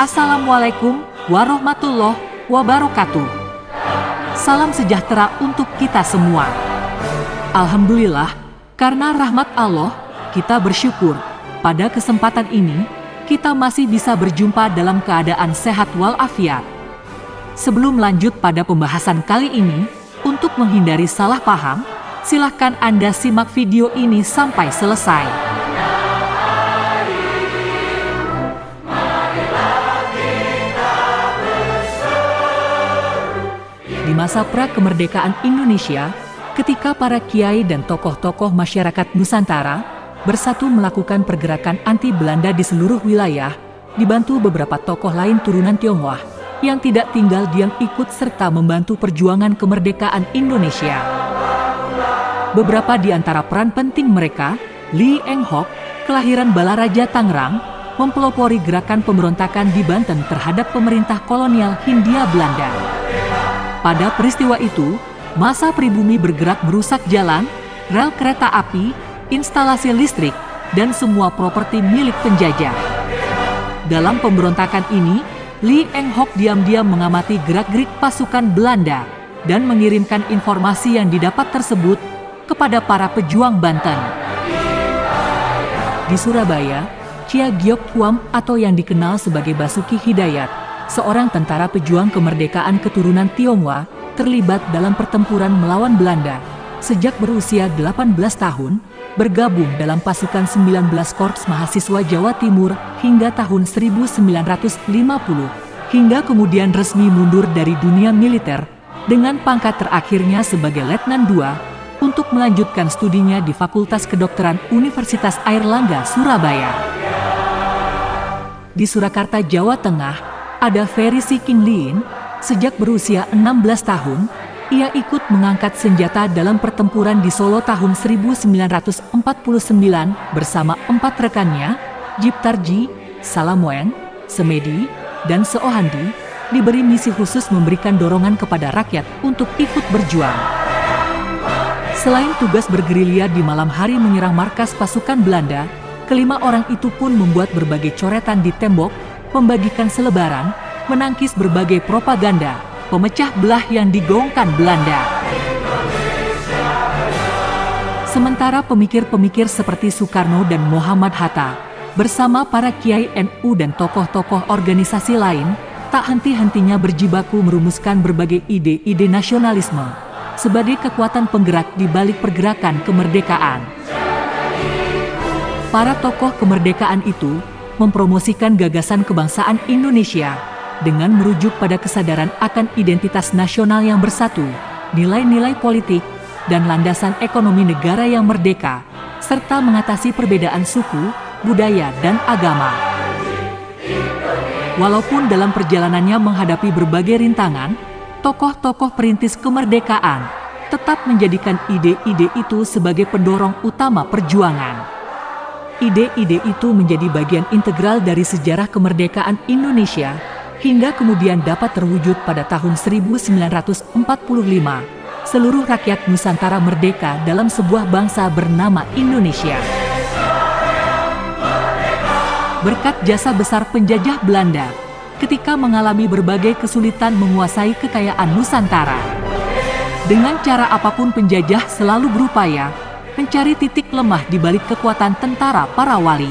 Assalamualaikum warahmatullahi wabarakatuh. Salam sejahtera untuk kita semua. Alhamdulillah, karena rahmat Allah, kita bersyukur. Pada kesempatan ini, kita masih bisa berjumpa dalam keadaan sehat walafiat. Sebelum lanjut pada pembahasan kali ini, untuk menghindari salah paham, silahkan Anda simak video ini sampai selesai. Di masa pra-kemerdekaan Indonesia, ketika para kiai dan tokoh-tokoh masyarakat Nusantara bersatu melakukan pergerakan anti Belanda di seluruh wilayah, dibantu beberapa tokoh lain turunan Tionghoa yang tidak tinggal diam ikut serta membantu perjuangan kemerdekaan Indonesia. Beberapa di antara peran penting mereka, Lee Eng Hock, kelahiran Balaraja Tangerang, mempelopori gerakan pemberontakan di Banten terhadap pemerintah kolonial Hindia Belanda. Pada peristiwa itu, massa pribumi bergerak merusak jalan, rel kereta api, instalasi listrik, dan semua properti milik penjajah. Dalam pemberontakan ini, Lee Eng Hock diam-diam mengamati gerak-gerik pasukan Belanda dan mengirimkan informasi yang didapat tersebut kepada para pejuang Banten. Di Surabaya, Chia Giok Huam atau yang dikenal sebagai Basuki Hidayat, seorang tentara pejuang kemerdekaan keturunan Tionghoa, terlibat dalam pertempuran melawan Belanda. Sejak berusia 18 tahun, bergabung dalam pasukan 19 Korps Mahasiswa Jawa Timur hingga tahun 1950, hingga kemudian resmi mundur dari dunia militer dengan pangkat terakhirnya sebagai Letnan II untuk melanjutkan studinya di Fakultas Kedokteran Universitas Airlangga, Surabaya. Di Surakarta, Jawa Tengah, ada Ferry Si King Lien. Sejak berusia 16 tahun, ia ikut mengangkat senjata dalam pertempuran di Solo tahun 1949 bersama 4 rekannya, Jiptarji, Salamoen, Semedi, dan Seohandi, diberi misi khusus memberikan dorongan kepada rakyat untuk ikut berjuang. Selain tugas bergerilya di malam hari menyerang markas pasukan Belanda, kelima orang itu pun membuat berbagai coretan di tembok, membagikan selebaran, menangkis berbagai propaganda, pemecah belah yang digaungkan Belanda. Sementara pemikir-pemikir seperti Soekarno dan Muhammad Hatta, bersama para kiai NU dan tokoh-tokoh organisasi lain, tak henti-hentinya berjibaku merumuskan berbagai ide-ide nasionalisme, sebagai kekuatan penggerak di balik pergerakan kemerdekaan. Para tokoh kemerdekaan itu mempromosikan gagasan kebangsaan Indonesia dengan merujuk pada kesadaran akan identitas nasional yang bersatu, nilai-nilai politik, dan landasan ekonomi negara yang merdeka, serta mengatasi perbedaan suku, budaya, dan agama. Walaupun dalam perjalanannya menghadapi berbagai rintangan, tokoh-tokoh perintis kemerdekaan tetap menjadikan ide-ide itu sebagai pendorong utama perjuangan. Ide-ide itu menjadi bagian integral dari sejarah kemerdekaan Indonesia, hingga kemudian dapat terwujud pada tahun 1945, seluruh rakyat Nusantara merdeka dalam sebuah bangsa bernama Indonesia. Berkat jasa besar penjajah Belanda, ketika mengalami berbagai kesulitan menguasai kekayaan Nusantara. Dengan cara apapun penjajah selalu berupaya mencari titik lemah di balik kekuatan tentara para wali.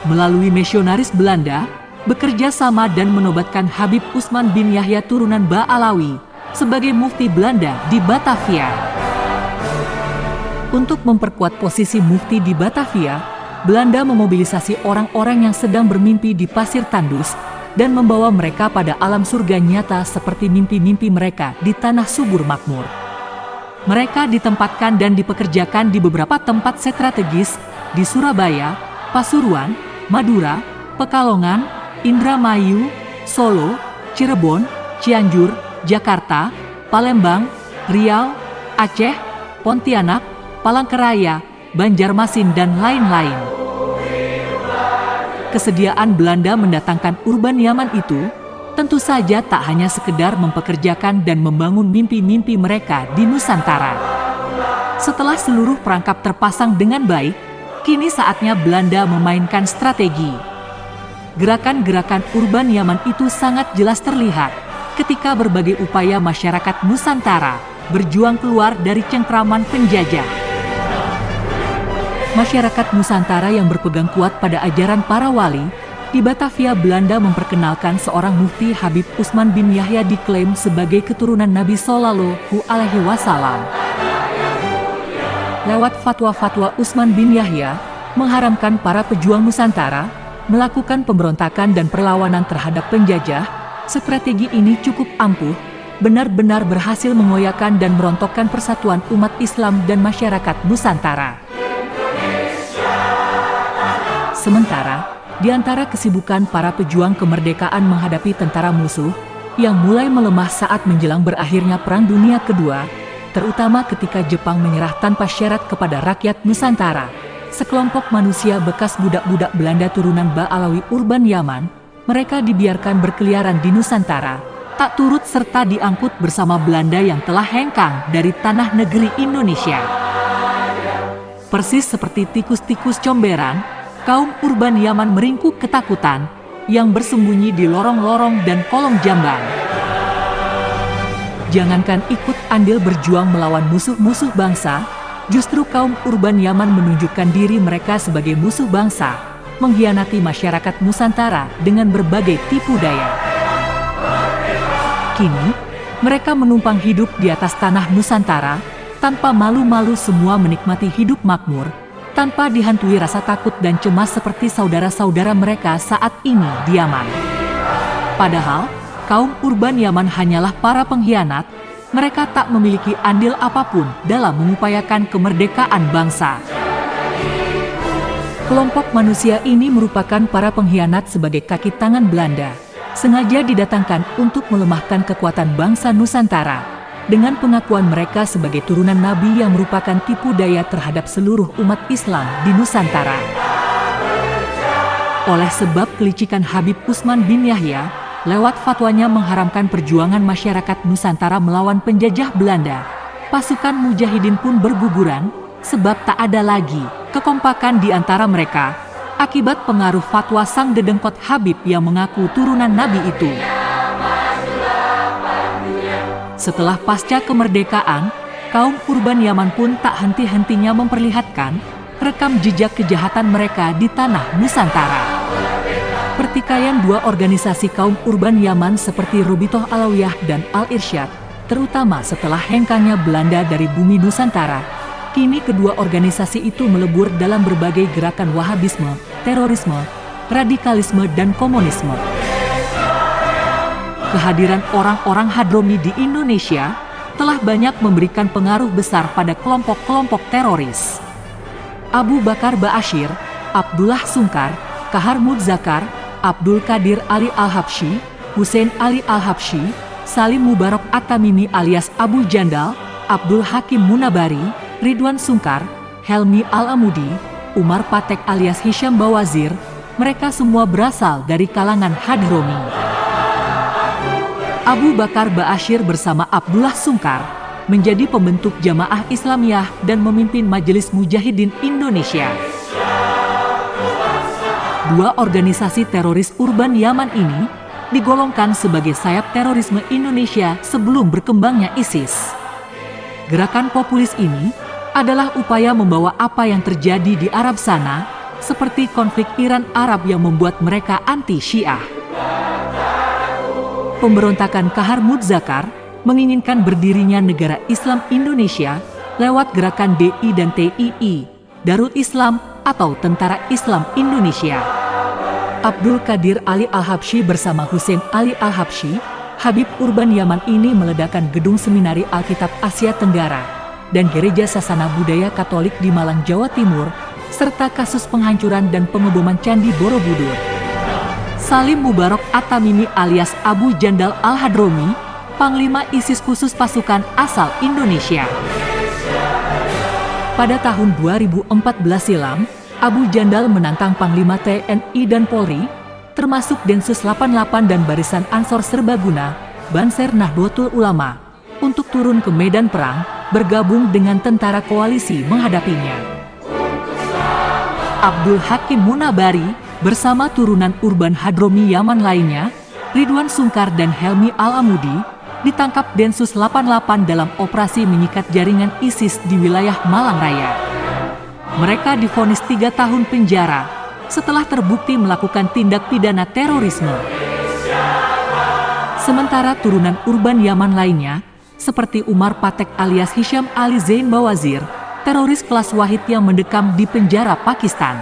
Melalui misionaris Belanda, bekerja sama dan menobatkan Habib Usman bin Yahya turunan Ba-Alawi sebagai mufti Belanda di Batavia. Untuk memperkuat posisi mufti di Batavia, Belanda memobilisasi orang-orang yang sedang bermimpi di Pasir Tandus dan membawa mereka pada alam surga nyata seperti mimpi-mimpi mereka di tanah subur makmur. Mereka ditempatkan dan dipekerjakan di beberapa tempat strategis di Surabaya, Pasuruan, Madura, Pekalongan, Indramayu, Solo, Cirebon, Cianjur, Jakarta, Palembang, Riau, Aceh, Pontianak, Palangkaraya, Banjarmasin, dan lain-lain. Kesediaan Belanda mendatangkan Urban Yaman itu tentu saja tak hanya sekedar mempekerjakan dan membangun mimpi-mimpi mereka di Nusantara. Setelah seluruh perangkap terpasang dengan baik, kini saatnya Belanda memainkan strategi. Gerakan-gerakan urban Yaman itu sangat jelas terlihat ketika berbagai upaya masyarakat Nusantara berjuang keluar dari cengkraman penjajah. Masyarakat Nusantara yang berpegang kuat pada ajaran para wali, di Batavia, Belanda memperkenalkan seorang mufti Habib Usman bin Yahya diklaim sebagai keturunan Nabi Shallallahu Alaihi Wasallam. Lewat fatwa-fatwa Usman bin Yahya, mengharamkan para pejuang Nusantara melakukan pemberontakan dan perlawanan terhadap penjajah. Strategi ini cukup ampuh, benar-benar berhasil mengoyakkan dan merontokkan persatuan umat Islam dan masyarakat Nusantara. Sementara, di antara kesibukan para pejuang kemerdekaan menghadapi tentara musuh yang mulai melemah saat menjelang berakhirnya Perang Dunia Kedua, terutama ketika Jepang menyerah tanpa syarat kepada rakyat Nusantara, sekelompok manusia bekas budak-budak Belanda turunan Ba'alawi urban Yaman, mereka dibiarkan berkeliaran di Nusantara, tak turut serta diangkut bersama Belanda yang telah hengkang dari tanah negeri Indonesia. Persis seperti tikus-tikus comberan, kaum urban Yaman meringkuk ketakutan yang bersembunyi di lorong-lorong dan kolong jamban. Jangankan ikut andil berjuang melawan musuh-musuh bangsa, justru kaum urban Yaman menunjukkan diri mereka sebagai musuh bangsa, mengkhianati masyarakat Nusantara dengan berbagai tipu daya. Kini, mereka menumpang hidup di atas tanah Nusantara, tanpa malu-malu semua menikmati hidup makmur, tanpa dihantui rasa takut dan cemas seperti saudara-saudara mereka saat ini di Yaman. Padahal, kaum urban Yaman hanyalah para pengkhianat, mereka tak memiliki andil apapun dalam mengupayakan kemerdekaan bangsa. Kelompok manusia ini merupakan para pengkhianat sebagai kaki tangan Belanda, sengaja didatangkan untuk melemahkan kekuatan bangsa Nusantara, dengan pengakuan mereka sebagai turunan Nabi yang merupakan tipu daya terhadap seluruh umat Islam di Nusantara. Oleh sebab kelicikan Habib Usman bin Yahya, lewat fatwanya mengharamkan perjuangan masyarakat Nusantara melawan penjajah Belanda, pasukan mujahidin pun berguguran, sebab tak ada lagi kekompakan di antara mereka, akibat pengaruh fatwa sang dedengkot Habib yang mengaku turunan Nabi itu. Setelah pasca kemerdekaan, kaum urban Yaman pun tak henti-hentinya memperlihatkan rekam jejak kejahatan mereka di tanah Nusantara. Pertikaian dua organisasi kaum urban Yaman seperti Robitoh Alawiyah dan Al-Irsyad, terutama setelah hengkangnya Belanda dari bumi Nusantara, kini kedua organisasi itu melebur dalam berbagai gerakan Wahabisme, terorisme, radikalisme, dan komunisme. Kehadiran orang-orang Hadromi di Indonesia telah banyak memberikan pengaruh besar pada kelompok-kelompok teroris. Abu Bakar Ba'asyir, Abdullah Sungkar, Kahar Mudzakar, Abdul Qadir Ali Al-Habsyi, Hussein Ali Al-Habsyi, Salim Mubarak At-Tamimi alias Abu Jandal, Abdul Hakim Munabari, Ridwan Sungkar, Helmi Al-Amudi, Umar Patek alias Hisham Bawazir, mereka semua berasal dari kalangan Hadromi. Abu Bakar Ba'asyir bersama Abdullah Sungkar menjadi pembentuk Jamaah Islamiyah dan memimpin Majelis Mujahidin Indonesia. Dua organisasi teroris urban Yaman ini digolongkan sebagai sayap terorisme Indonesia sebelum berkembangnya ISIS. Gerakan populis ini adalah upaya membawa apa yang terjadi di Arab sana, seperti konflik Iran-Arab yang membuat mereka anti-Syiah. Pemberontakan Kahar Mudzakar menginginkan berdirinya negara Islam Indonesia lewat gerakan DI dan TII, Darul Islam atau Tentara Islam Indonesia. Abdul Qadir Ali Al-Habsyi bersama Hussein Ali Al-Habsyi, Habib urban Yaman ini meledakkan gedung seminari Alkitab Asia Tenggara dan Gereja Sasana Budaya Katolik di Malang, Jawa Timur, serta kasus penghancuran dan pengeboman Candi Borobudur. Salim Mubarak At-Tamimi alias Abu Jandal Al-Hadromi, Panglima ISIS khusus pasukan asal Indonesia. Pada tahun 2014 silam, Abu Jandal menantang Panglima TNI dan Polri, termasuk Densus 88 dan Barisan Ansor Serbaguna, Banser Nahdlatul Ulama, untuk turun ke medan perang, bergabung dengan tentara koalisi menghadapinya. Abdul Hakim Munabari, Bersama turunan Urban Hadromi Yaman lainnya, Ridwan Sungkar dan Helmi Al-Amudi, ditangkap Densus 88 dalam operasi menyikat jaringan ISIS di wilayah Malang Raya. Mereka divonis 3 tahun penjara setelah terbukti melakukan tindak pidana terorisme. Sementara turunan Urban Yaman lainnya, seperti Umar Patek alias Hisham Ali Zain Bawazir, teroris kelas Wahid yang mendekam di penjara Pakistan.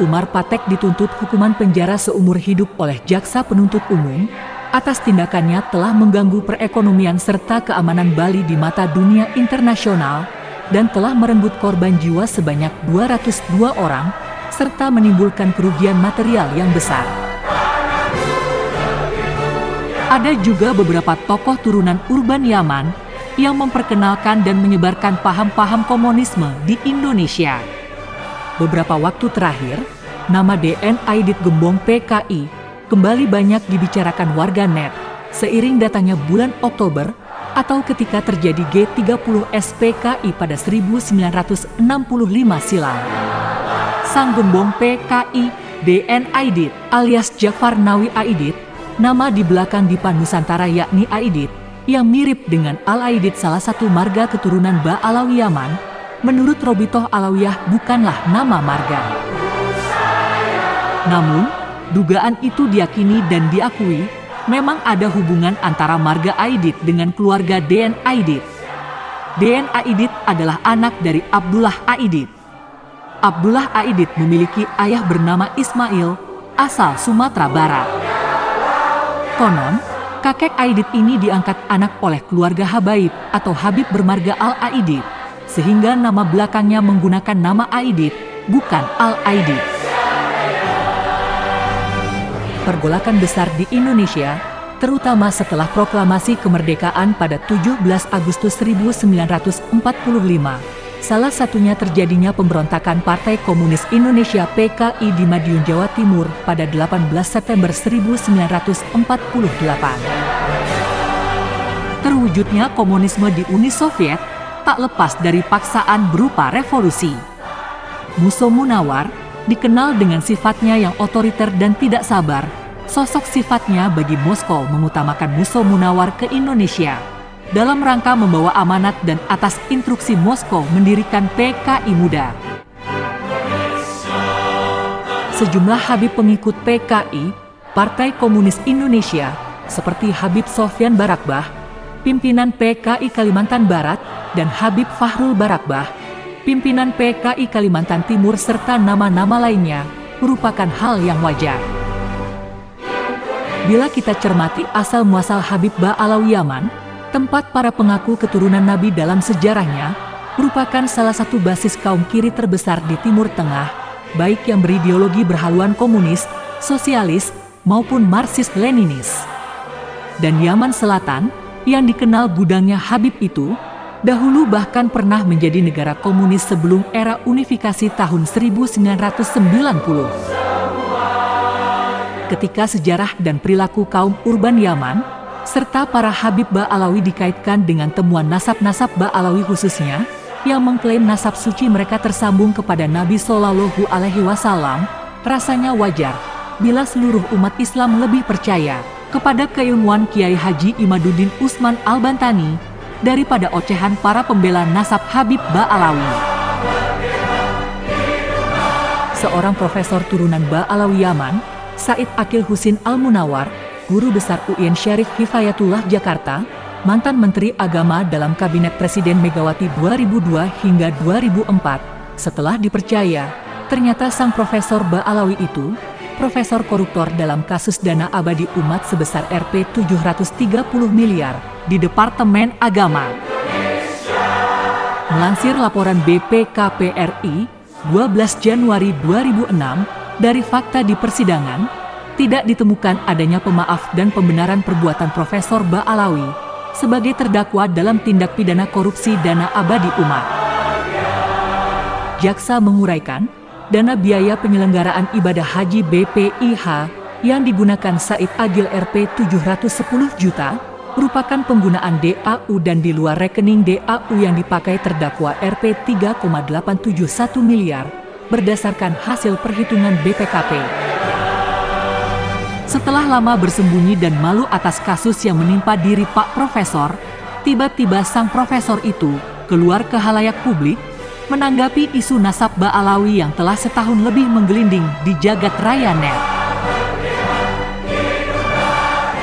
Umar Patek dituntut hukuman penjara seumur hidup oleh Jaksa Penuntut Umum atas tindakannya telah mengganggu perekonomian serta keamanan Bali di mata dunia internasional dan telah merenggut korban jiwa sebanyak 202 orang serta menimbulkan kerugian material yang besar. Ada juga beberapa tokoh turunan Urban Yaman yang memperkenalkan dan menyebarkan paham-paham komunisme di Indonesia. Beberapa waktu terakhir, nama DN Aidit Gembong PKI kembali banyak dibicarakan warganet seiring datangnya bulan Oktober atau ketika terjadi G30 SPKI pada 1965 silam. Sang Gembong PKI DN Aidit alias Jafar Nawi Aidit, nama di belakang Dipa Nusantara yakni Aidit, yang mirip dengan Al-Aidit salah satu marga keturunan Ba Alawi Yaman, menurut Robitoh Alawiyah bukanlah nama marga. Namun, dugaan itu diyakini dan diakui memang ada hubungan antara marga Aidit dengan keluarga DN Aidit. DN Aidit adalah anak dari Abdullah Aidit. Abdullah Aidit memiliki ayah bernama Ismail, asal Sumatera Barat. Konon, kakek Aidit ini diangkat anak oleh keluarga Habaib atau Habib bermarga Al-Aidit, sehingga nama belakangnya menggunakan nama Aidit, bukan Al-Aidit. Pergolakan besar di Indonesia, terutama setelah proklamasi kemerdekaan pada 17 Agustus 1945, salah satunya terjadinya pemberontakan Partai Komunis Indonesia PKI di Madiun, Jawa Timur pada 18 September 1948. Terwujudnya komunisme di Uni Soviet tak lepas dari paksaan berupa revolusi. Musso Munawar dikenal dengan sifatnya yang otoriter dan tidak sabar. Sosok sifatnya bagi Moskow mengutamakan Musso Munawar ke Indonesia dalam rangka membawa amanat dan atas instruksi Moskow mendirikan PKI Muda. Sejumlah Habib pengikut PKI, Partai Komunis Indonesia, seperti Habib Sofyan Barakbah, pimpinan PKI Kalimantan Barat, dan Habib Fahrul Barakbah, pimpinan PKI Kalimantan Timur serta nama-nama lainnya, merupakan hal yang wajar. Bila kita cermati asal-muasal Habib Ba Alawi Yaman, tempat para pengaku keturunan Nabi dalam sejarahnya, merupakan salah satu basis kaum kiri terbesar di Timur Tengah, baik yang berideologi berhaluan komunis, sosialis, maupun Marxis-Leninis. Dan Yaman Selatan, yang dikenal gudangnya Habib itu, dahulu bahkan pernah menjadi negara komunis sebelum era unifikasi tahun 1990. Ketika sejarah dan perilaku kaum Urban Yaman, serta para Habib Ba Alawi dikaitkan dengan temuan nasab-nasab Ba Alawi khususnya, yang mengklaim nasab suci mereka tersambung kepada Nabi Shallallahu Alaihi Wasallam, rasanya wajar bila seluruh umat Islam lebih percaya kepada keilmuan Kiai Haji Imaduddin Usman Al-Bantani daripada ocehan para pembela nasab Habib Ba Alawi. Seorang profesor turunan Ba Alawi Yaman, Said Akil Husin Al-Munawar, Guru Besar UIN Syarif Hifayatullah Jakarta, mantan Menteri Agama dalam Kabinet Presiden Megawati 2002 hingga 2004, setelah dipercaya, ternyata sang Profesor Ba Alawi itu, profesor koruptor dalam kasus dana abadi umat sebesar Rp 730 miliar di Departemen Agama. Melansir laporan BPKPRI, 12 Januari 2006, dari fakta di persidangan, tidak ditemukan adanya pemaaf dan pembenaran perbuatan Profesor Ba Alawi sebagai terdakwa dalam tindak pidana korupsi dana abadi umat. Jaksa menguraikan, dana biaya penyelenggaraan ibadah haji BPIH yang digunakan Said Agil Rp 710 juta merupakan penggunaan DAU dan di luar rekening DAU yang dipakai terdakwa Rp 3,871 miliar berdasarkan hasil perhitungan BPKP. Setelah lama bersembunyi dan malu atas kasus yang menimpa diri Pak Profesor, tiba-tiba sang profesor itu keluar ke halayak publik menanggapi isu nasab Ba'alawi yang telah setahun lebih menggelinding di jagat raya net.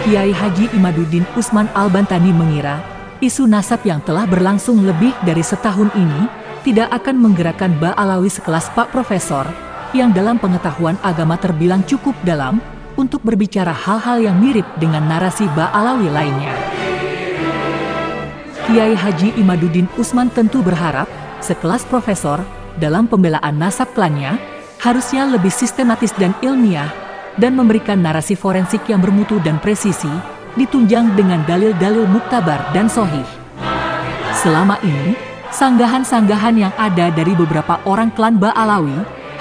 Kiai Haji Imaduddin Usman Al-Bantani mengira isu nasab yang telah berlangsung lebih dari setahun ini tidak akan menggerakkan Ba'alawi sekelas Pak Profesor yang dalam pengetahuan agama terbilang cukup dalam untuk berbicara hal-hal yang mirip dengan narasi Ba'alawi lainnya. Kiai Haji Imaduddin Usman tentu berharap sekelas profesor dalam pembelaan nasab klannya harusnya lebih sistematis dan ilmiah dan memberikan narasi forensik yang bermutu dan presisi ditunjang dengan dalil-dalil muktabar dan sahih. Selama ini, sanggahan-sanggahan yang ada dari beberapa orang klan Ba'alawi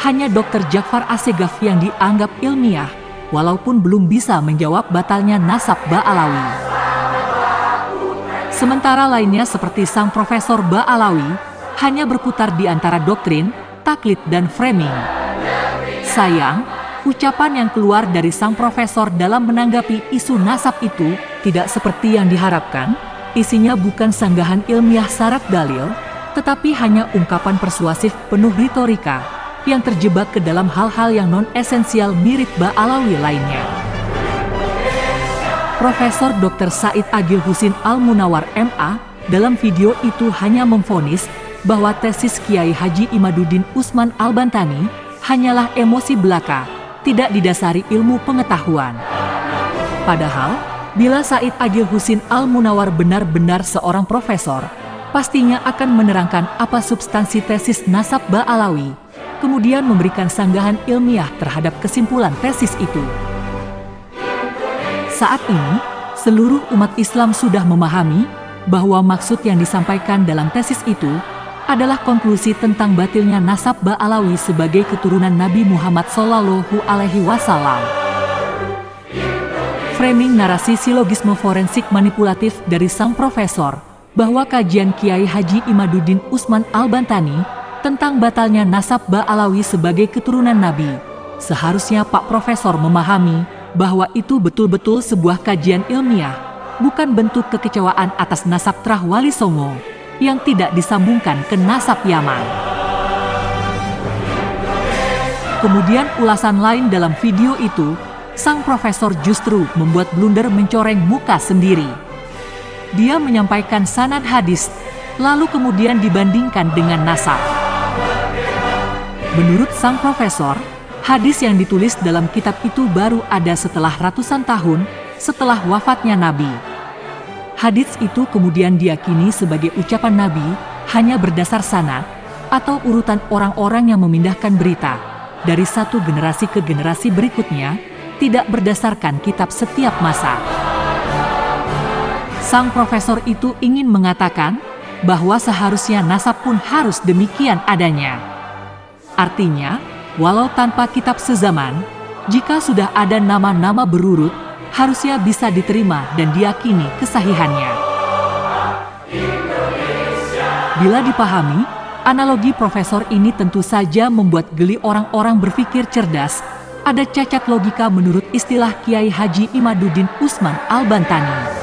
hanya Dr. Ja'far Assegaf yang dianggap ilmiah walaupun belum bisa menjawab batalnya nasab Ba'alawi. Sementara lainnya seperti sang Profesor Ba'alawi hanya berputar di antara doktrin, taklid, dan framing. Sayang, ucapan yang keluar dari sang profesor dalam menanggapi isu nasab itu tidak seperti yang diharapkan. Isinya bukan sanggahan ilmiah syarat dalil, tetapi hanya ungkapan persuasif penuh retorika yang terjebak ke dalam hal-hal yang non-esensial mirip Ba'alawi lainnya. Profesor Dr. Said Agil Husin Al-Munawar MA dalam video itu hanya memvonis bahwa tesis Kiai Haji Imaduddin Usman Al-Bantani hanyalah emosi belaka, tidak didasari ilmu pengetahuan. Padahal, bila Said Agil Husin Al-Munawar benar-benar seorang profesor, pastinya akan menerangkan apa substansi tesis nasab Ba'alawi, kemudian memberikan sanggahan ilmiah terhadap kesimpulan tesis itu. Saat ini, seluruh umat Islam sudah memahami bahwa maksud yang disampaikan dalam tesis itu adalah konklusi tentang batilnya nasab Ba'alawi sebagai keturunan Nabi Muhammad SAW. Framing narasi silogisme forensik manipulatif dari sang profesor bahwa kajian Kiai Haji Imaduddin Usman Al-Bantani tentang batalnya nasab Ba'alawi sebagai keturunan Nabi, seharusnya Pak Profesor memahami bahwa itu betul-betul sebuah kajian ilmiah, bukan bentuk kekecewaan atas nasab Trah Wali Songo yang tidak disambungkan ke nasab Yaman. Kemudian ulasan lain dalam video itu, sang profesor justru membuat blunder mencoreng muka sendiri. Dia menyampaikan sanad hadis, lalu kemudian dibandingkan dengan nasab. Menurut sang profesor, hadis yang ditulis dalam kitab itu baru ada setelah ratusan tahun setelah wafatnya Nabi. Hadis itu kemudian diyakini sebagai ucapan Nabi hanya berdasar sanad atau urutan orang-orang yang memindahkan berita dari satu generasi ke generasi berikutnya, tidak berdasarkan kitab setiap masa. Sang profesor itu ingin mengatakan bahwa seharusnya nasab pun harus demikian adanya. Artinya, walau tanpa kitab sezaman, jika sudah ada nama-nama berurut, harusnya bisa diterima dan diyakini kesahihannya. Bila dipahami, analogi profesor ini tentu saja membuat geli orang-orang berpikir cerdas. Ada cacat logika menurut istilah Kiai Haji Imaduddin Usman Al-Bantani.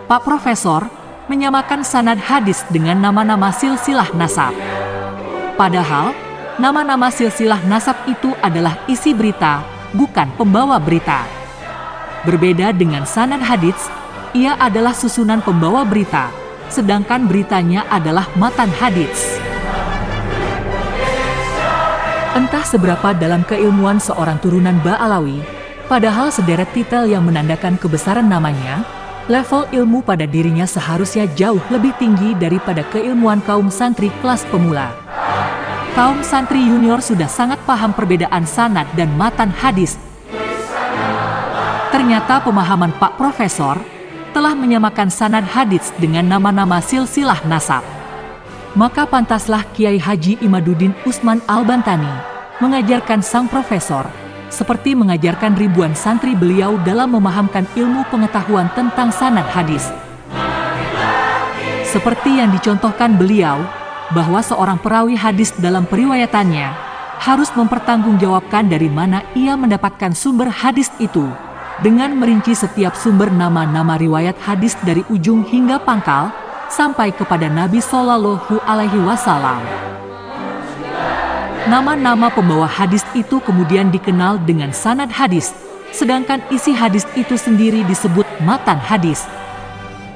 Pak Profesor menyamakan sanad hadis dengan nama-nama silsilah nasab. Padahal, nama-nama silsilah nasab itu adalah isi berita, bukan pembawa berita. Berbeda dengan sanad hadits, ia adalah susunan pembawa berita, sedangkan beritanya adalah matan hadits. Entah seberapa dalam keilmuan seorang turunan Ba'alawi, padahal sederet titel yang menandakan kebesaran namanya, level ilmu pada dirinya seharusnya jauh lebih tinggi daripada keilmuan kaum santri kelas pemula. Kaum santri junior sudah sangat paham perbedaan sanad dan matan hadis. Ternyata pemahaman Pak Profesor telah menyamakan sanad hadis dengan nama-nama silsilah nasab. Maka pantaslah Kiai Haji Imaduddin Usman Al-Bantani mengajarkan sang profesor seperti mengajarkan ribuan santri beliau dalam memahamkan ilmu pengetahuan tentang sanad hadis. Seperti yang dicontohkan beliau, bahwa seorang perawi hadis dalam periwayatannya harus mempertanggungjawabkan dari mana ia mendapatkan sumber hadis itu, dengan merinci setiap sumber nama-nama riwayat hadis dari ujung hingga pangkal, sampai kepada Nabi Shallallahu Alaihi Wasallam. Nama-nama pembawa hadis itu kemudian dikenal dengan sanad hadis, sedangkan isi hadis itu sendiri disebut matan hadis.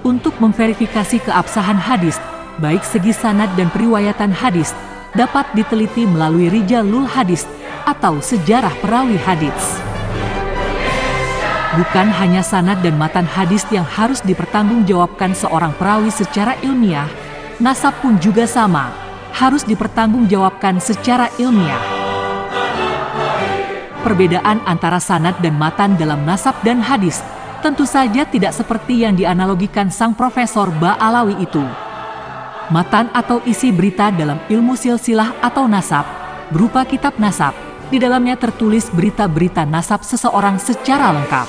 Untuk memverifikasi keabsahan hadis, baik segi sanad dan periwayatan hadis, dapat diteliti melalui rijalul hadis atau sejarah perawi hadis. Bukan hanya sanad dan matan hadis yang harus dipertanggungjawabkan seorang perawi secara ilmiah, nasab pun juga sama, harus dipertanggungjawabkan secara ilmiah. Perbedaan antara sanad dan matan dalam nasab dan hadis tentu saja tidak seperti yang dianalogikan sang Profesor Ba'alawi itu. Matan atau isi berita dalam ilmu silsilah atau nasab berupa kitab nasab. Di dalamnya tertulis berita-berita nasab seseorang secara lengkap.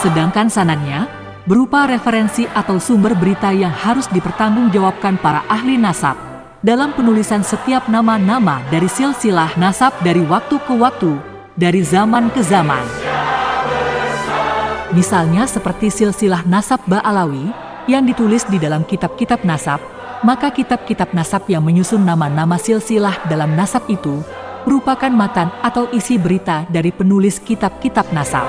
Sedangkan sanadnya berupa referensi atau sumber berita yang harus dipertanggungjawabkan para ahli nasab dalam penulisan setiap nama-nama dari silsilah nasab dari waktu ke waktu, dari zaman ke zaman. Misalnya seperti silsilah nasab Ba'alawi yang ditulis di dalam kitab-kitab nasab, maka kitab-kitab nasab yang menyusun nama-nama silsilah dalam nasab itu merupakan matan atau isi berita dari penulis kitab-kitab nasab.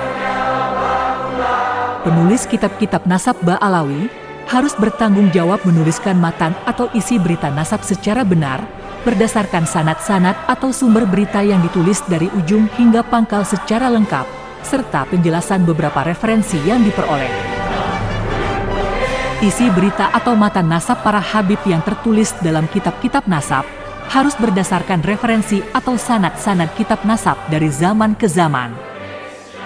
Penulis kitab-kitab nasab Ba'alawi harus bertanggung jawab menuliskan matan atau isi berita nasab secara benar, berdasarkan sanad-sanad atau sumber berita yang ditulis dari ujung hingga pangkal secara lengkap, serta penjelasan beberapa referensi yang diperoleh. Isi berita atau matan nasab para habib yang tertulis dalam kitab-kitab nasab harus berdasarkan referensi atau sanad-sanad kitab nasab dari zaman ke zaman.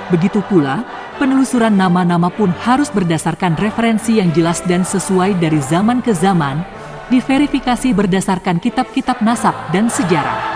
Begitu pula, penelusuran nama-nama pun harus berdasarkan referensi yang jelas dan sesuai dari zaman ke zaman, diverifikasi berdasarkan kitab-kitab nasab dan sejarah.